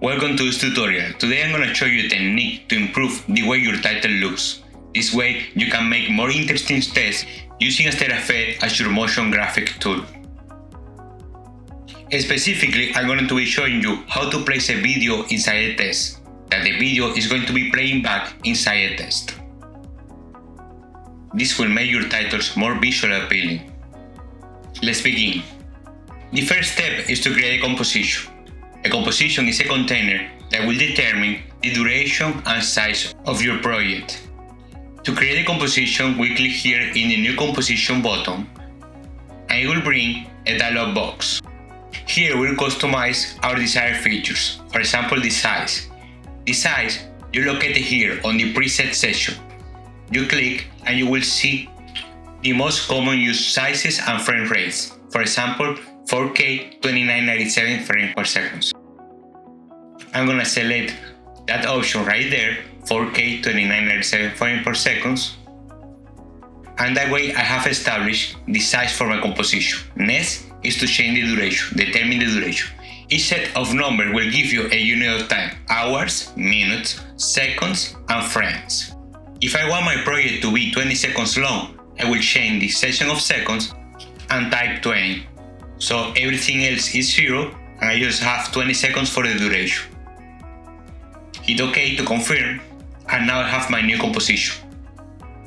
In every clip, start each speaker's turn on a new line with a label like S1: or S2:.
S1: Welcome to this tutorial. Today I'm going to show you a technique to improve the way your title looks. This way you can make more interesting tests using After Effects as your motion graphic tool. Specifically, I'm going to be showing you how to place a video inside a test, that the video is going to be playing back inside a test. This will make your titles more visually appealing. Let's begin. The first step is to create a composition. A composition is a container that will determine the duration and size of your project. To create a composition, we click here in the New Composition button, and it will bring a dialog box. Here we'll customize our desired features, for example the size. The size you locate it here on the preset section. You click and you will see the most common used sizes and frame rates, for example 4K 2997 frames per second. I'm gonna select that option right there, 4K 2997 frames per second, and that way I have established the size for my composition. Next is to change the duration, determine the duration. Each set of numbers will give you a unit of time: hours, minutes, seconds, and frames. If I want my project to be 20 seconds long, I will change the section of seconds and type 20. So everything else is 0 and I just have 20 seconds for the duration. Hit OK to confirm, and now I have my new composition.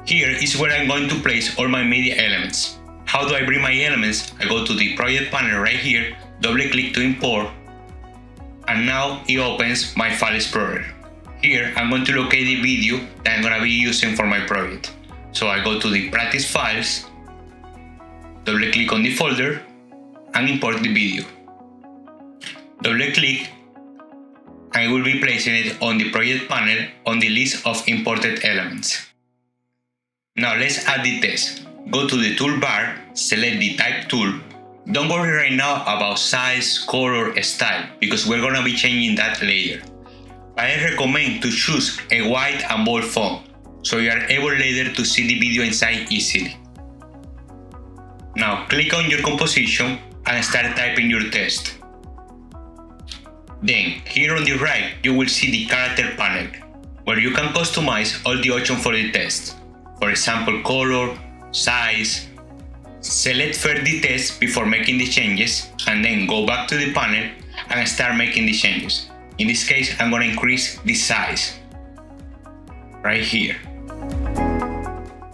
S1: Here is where I'm going to place all my media elements. How do I bring my elements? I go to the project panel right here, double click to import, and now it opens my file explorer. Here I'm going to locate the video that I'm going to be using for my project. So I go to the practice files, double click on the folder, and import the video. Double click, and I will be placing it on the project panel on the list of imported elements. Now let's add the test. Go to the toolbar, select the type tool. Don't worry right now about size, color, style, because we're going to be changing that later. But I recommend to choose a white and bold font, so you are able later to see the video inside easily. Now click on your composition and start typing your test. Then, here on the right, you will see the character panel, where you can customize all the options for the test. For example, color, size. Select first the test before making the changes, and then go back to the panel and start making the changes. In this case, I'm going to increase the size right here.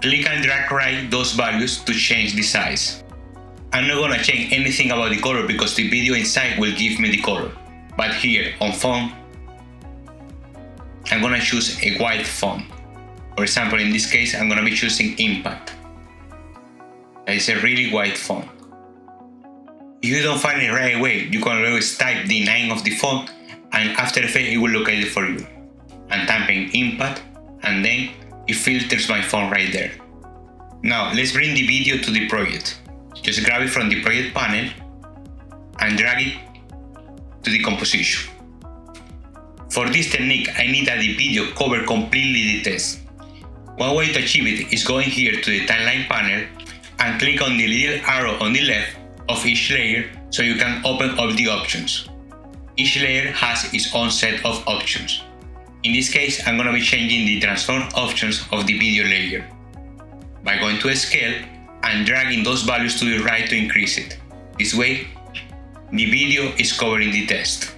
S1: Click and drag right those values to change the size. I'm not going to change anything about the color because the video inside will give me the color. But here on font, I'm going to choose a white font. For example, in this case, I'm going to be choosing Impact. That is a really white font. If you don't find it right away, you can always type the name of the font, and After Effects it will locate it for you. I'm typing Impact, and then it filters my font right there. Now let's bring the video to the project. Just grab it from the project panel and drag it to the composition. For this technique, I need that the video cover completely the test. One way to achieve it is going here to the timeline panel and click on the little arrow on the left of each layer so you can open up the options. Each layer has its own set of options. In this case, I'm going to be changing the transform options of the video layer by going to scale and dragging those values to the right to increase it. This way, the video is covering the test.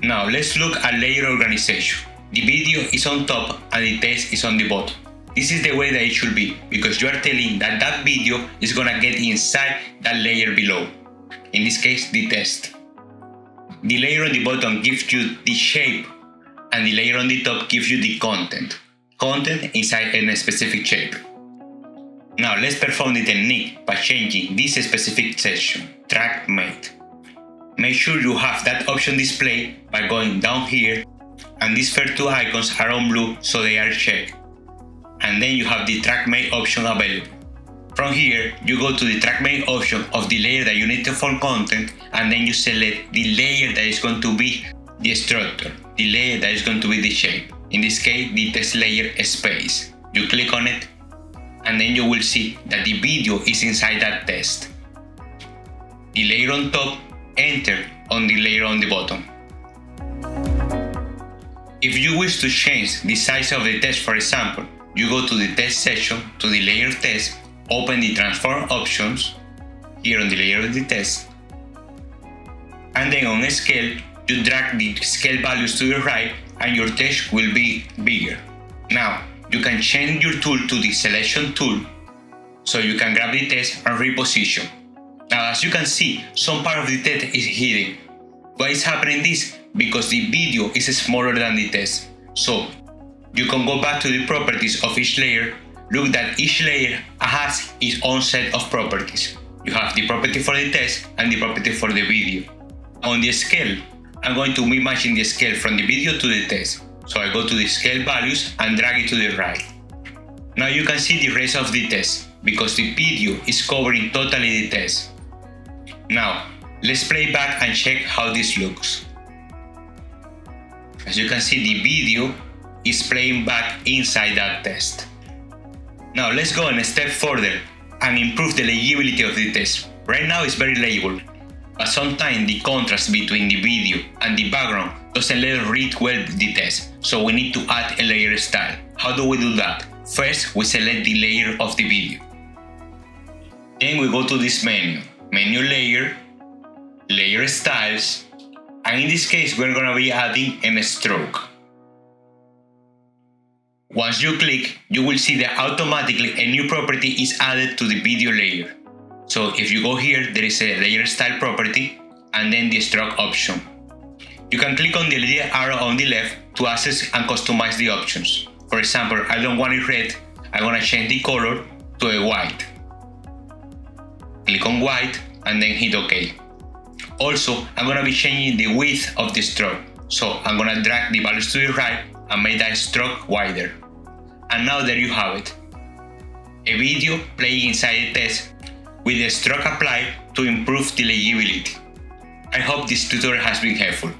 S1: Now let's look at layer organization. The video is on top and the test is on the bottom. This is the way that it should be, because you are telling that that video is gonna get inside that layer below. In this case, the test. The layer on the bottom gives you the shape, and the layer on the top gives you the content. Content inside a specific shape. Now let's perform the technique by changing this specific section, Track Mate. Make sure you have that option displayed by going down here, and these first two icons are on blue so they are checked. And then you have the Track Mate option available. From here, you go to the Track Mate option of the layer that you need to form content, and then you select the layer that is going to be the structure, the layer that is going to be the shape. In this case, the test layer space. You click on it, and then you will see that the video is inside that test. The layer on top entered on the layer on the bottom. If you wish to change the size of the test, for example, you go to the test section, to the layer test, open the transform options, here on the layer of the test, and then on scale, you drag the scale values to the right and your test will be bigger. Now, you can change your tool to the selection tool, so you can grab the test and reposition. Now, as you can see, some part of the test is hidden. Why is happening this? Because the video is smaller than the test. So, you can go back to the properties of each layer, look that each layer has its own set of properties. You have the property for the test and the property for the video. On the scale, I'm going to be matching the scale from the video to the test. So I go to the scale values and drag it to the right. Now you can see the rest of the test, because the video is covering totally the test. Now, let's play back and check how this looks. As you can see, the video is playing back inside that test. Now let's go a step further and improve the legibility of the test. Right now it's very legible, but sometimes the contrast between the video and the background doesn't let us read well the test, so we need to add a layer style. How do we do that? First, we select the layer of the video. Then we go to this menu layer, layer styles, and in this case we're going to be adding a stroke. Once you click, you will see that automatically a new property is added to the video layer. So if you go here, there is a layer style property and then the stroke option. You can click on the little arrow on the left to access and customize the options. For example, I don't want it red, I'm going to change the color to a white. Click on white and then hit OK. Also, I'm going to be changing the width of the stroke. So I'm going to drag the values to the right and make that stroke wider. And now there you have it. A video playing inside the test with the stroke applied to improve the legibility. I hope this tutorial has been helpful.